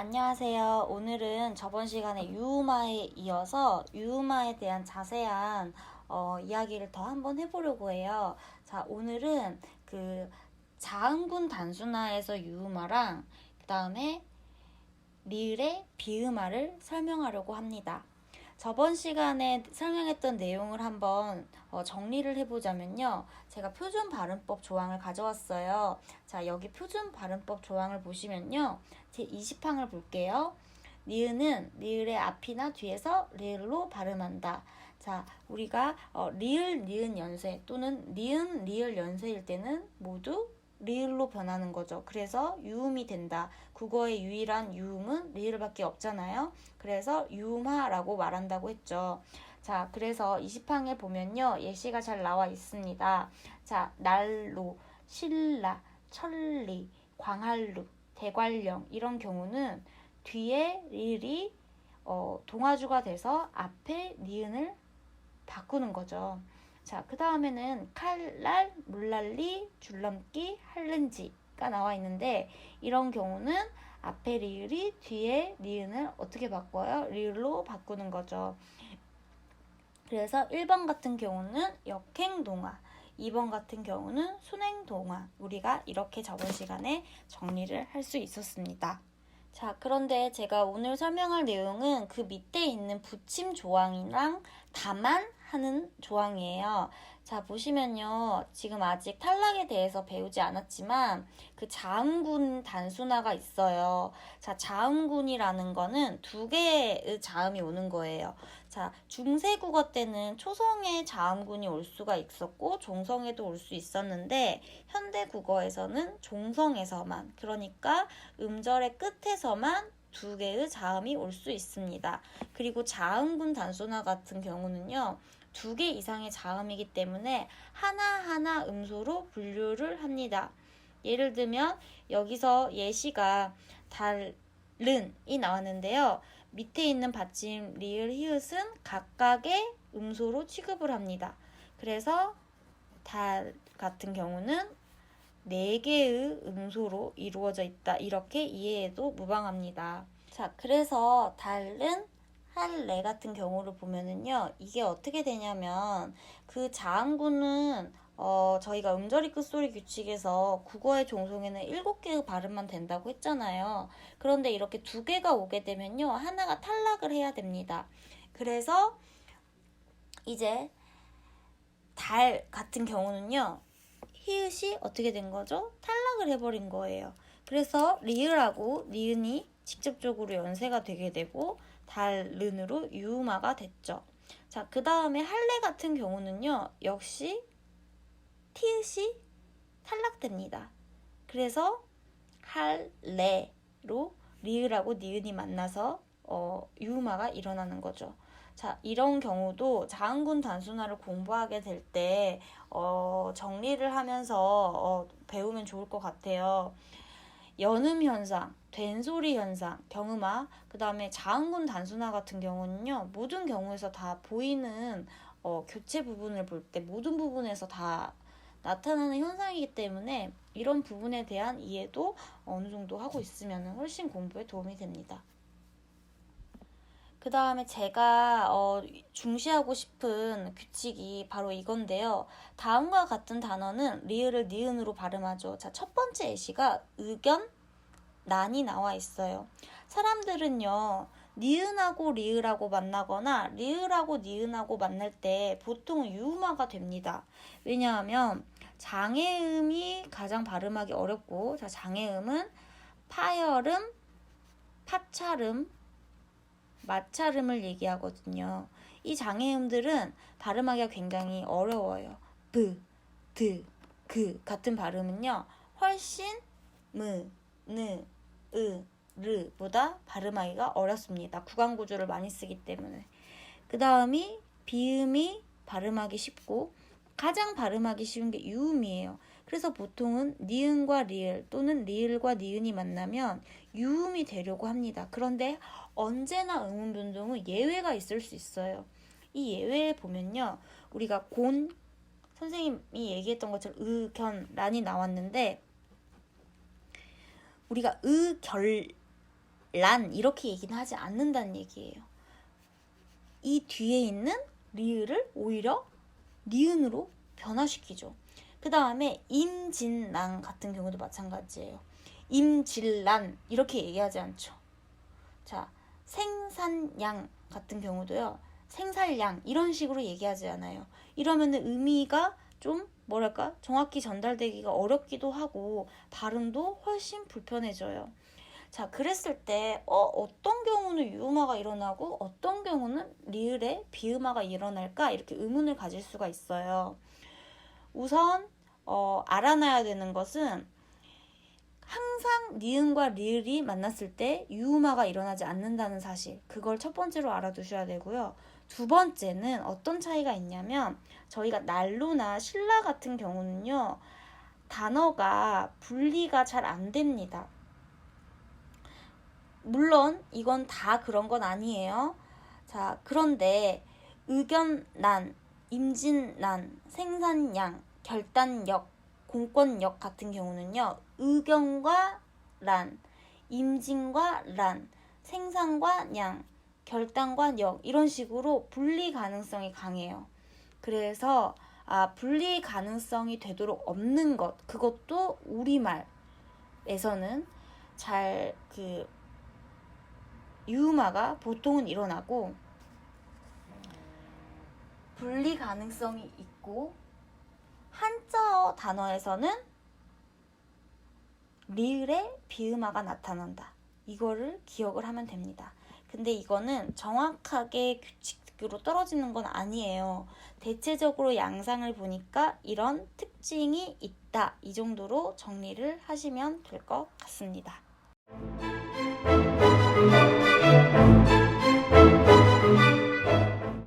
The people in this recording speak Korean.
안녕하세요. 오늘은 저번 시간에 유음화에 이어서 유음화에 대한 자세한 이야기를 더 한번 해보려고 해요. 자, 오늘은 그 자음군 단순화에서 유음화랑 그 다음에 리을의 비음화를 설명하려고 합니다. 저번 시간에 설명했던 내용을 한번 정리를 해보자면요. 제가 표준 발음법 조항을 가져왔어요. 자, 여기 표준 발음법 조항을 보시면요. 제 20항을 볼게요. 니은은 리을의 앞이나 뒤에서 리을로 발음한다. 자, 우리가 리을, 니은 연세 또는 니은, 리을 연세일 때는 모두 리을로 변하는 거죠. 그래서 유음이 된다. 국어의 유일한 유음은 리을밖에 없잖아요. 그래서 유음화라고 말한다고 했죠. 자, 그래서 20항에 보면요. 예시가 잘 나와 있습니다. 자, 난로, 신라, 천리, 광활루, 대관령 이런 경우는 뒤에 리을이 동아주가 돼서 앞에 니은을 바꾸는 거죠. 자, 그 다음에는 칼날, 물난리, 줄넘기, 할른지가 나와 있는데 이런 경우는 앞에 리을이 뒤에 니은을 어떻게 바꿔요? 리을로 바꾸는 거죠. 그래서 1번 같은 경우는 역행동화, 2번 같은 경우는 순행동화. 우리가 이렇게 저번 시간에 정리를 할 수 있었습니다. 자, 그런데 제가 오늘 설명할 내용은 그 밑에 있는 붙임 조항이랑 다만 하는 조항이에요. 자, 보시면요. 지금 아직 탈락에 대해서 배우지 않았지만 그 자음군 단순화가 있어요. 자, 자음군이라는 거는 두 개의 자음이 오는 거예요. 자, 중세국어 때는 초성에 자음군이 올 수가 있었고 종성에도 올 수 있었는데 현대국어에서는 종성에서만, 그러니까 음절의 끝에서만 두 개의 자음이 올 수 있습니다. 그리고 자음군 단순화 같은 경우는요. 두 개 이상의 자음이기 때문에 하나하나 음소로 분류를 합니다. 예를 들면 여기서 예시가 달른이 나왔는데요. 밑에 있는 받침 리을, 히읗은 각각의 음소로 취급을 합니다. 그래서 달 같은 경우는 4개의 음소로 이루어져 있다. 이렇게 이해해도 무방합니다. 자, 그래서 달은 할래 같은 경우를 보면은요. 이게 어떻게 되냐면 그 자음구는 저희가 음절이 끝소리 규칙에서 국어의 종송에는 7개의 발음만 된다고 했잖아요. 그런데 이렇게 2개가 오게 되면요. 하나가 탈락을 해야 됩니다. 그래서 이제 달 같은 경우는요. 히읗이 어떻게 된 거죠? 탈락을 해버린 거예요. 그래서 리을하고 니은이 직접적으로 연세가 되게 되고 달른으로 유음화가 됐죠. 자, 그 다음에 할래 같은 경우는요. 역시 티읕이 탈락됩니다. 그래서 할래로 리을하고 니은이 만나서 유음화가 일어나는 거죠. 자, 이런 경우도 자음군 단순화를 공부하게 될 때 정리를 하면서 배우면 좋을 것 같아요. 연음 현상, 된소리 현상, 경음화, 그 다음에 자음군 단순화 같은 경우는요. 모든 경우에서 다 보이는 교체 부분을 볼 때 모든 부분에서 다 나타나는 현상이기 때문에 이런 부분에 대한 이해도 어느 정도 하고 있으면 훨씬 공부에 도움이 됩니다. 그 다음에 제가 중시하고 싶은 규칙이 바로 이건데요. 다음과 같은 단어는 리을을 니은으로 발음하죠. 자, 첫 번째 예시가 의견, 난이 나와 있어요. 사람들은요. 니은하고 리을하고 만나거나 리을하고 니은하고 만날 때 보통 유음화가 됩니다. 왜냐하면 장애음이 가장 발음하기 어렵고, 자, 장애음은 파열음, 파찰음, 마찰음을 얘기하거든요. 이 장애음들은 발음하기가 굉장히 어려워요. 브, 드, 그 같은 발음은요. 훨씬 무, 느, 으, 르보다 발음하기가 어렵습니다. 구강구조를 많이 쓰기 때문에. 그 다음이 비음이 발음하기 쉽고 가장 발음하기 쉬운 게 유음이에요. 그래서 보통은 니은과 리을 또는 리을과 니은이 만나면 유음이 되려고 합니다. 그런데 언제나 음운 변동은 예외가 있을 수 있어요. 이 예외에 보면요. 우리가 선생님이 얘기했던 것처럼 의견란이 나왔는데 우리가 란 이렇게 얘기는 하지 않는다는 얘기예요. 이 뒤에 있는 리을을 오히려 니은으로 변화시키죠. 그 다음에 임진랑 같은 경우도 마찬가지예요. 임질란 이렇게 얘기하지 않죠. 자, 생산양 같은 경우도요. 생살양 이런 식으로 얘기하지 않아요. 이러면 의미가 좀 뭐랄까 정확히 전달되기가 어렵기도 하고 발음도 훨씬 불편해져요. 자, 그랬을 때 어떤 경우는 유음화가 일어나고 어떤 경우는 리을에 비음화가 일어날까 이렇게 의문을 가질 수가 있어요. 우선 알아놔야 되는 것은 항상 니은과 리을이 만났을 때 유음화가 일어나지 않는다는 사실, 그걸 첫 번째로 알아두셔야 되고요. 두 번째는 어떤 차이가 있냐면 저희가 난로나 신라 같은 경우는요, 단어가 분리가 잘 안 됩니다. 물론 이건 다 그런 건 아니에요. 자, 그런데 의견난, 임진난, 생산양, 결단역, 공권역 같은 경우는요. 의견과 란, 임진과 란, 생산과 양, 결단과 역 이런 식으로 분리 가능성이 강해요. 그래서 분리 가능성이 되도록 없는 것, 그것도 우리말에서는 잘 유음화가 보통은 일어나고 분리 가능성이 있고 한자어 단어에서는 리을에 비음화가 나타난다. 이거를 기억을 하면 됩니다. 근데 이거는 정확하게 규칙으로 떨어지는 건 아니에요. 대체적으로 양상을 보니까 이런 특징이 있다. 이 정도로 정리를 하시면 될 것 같습니다.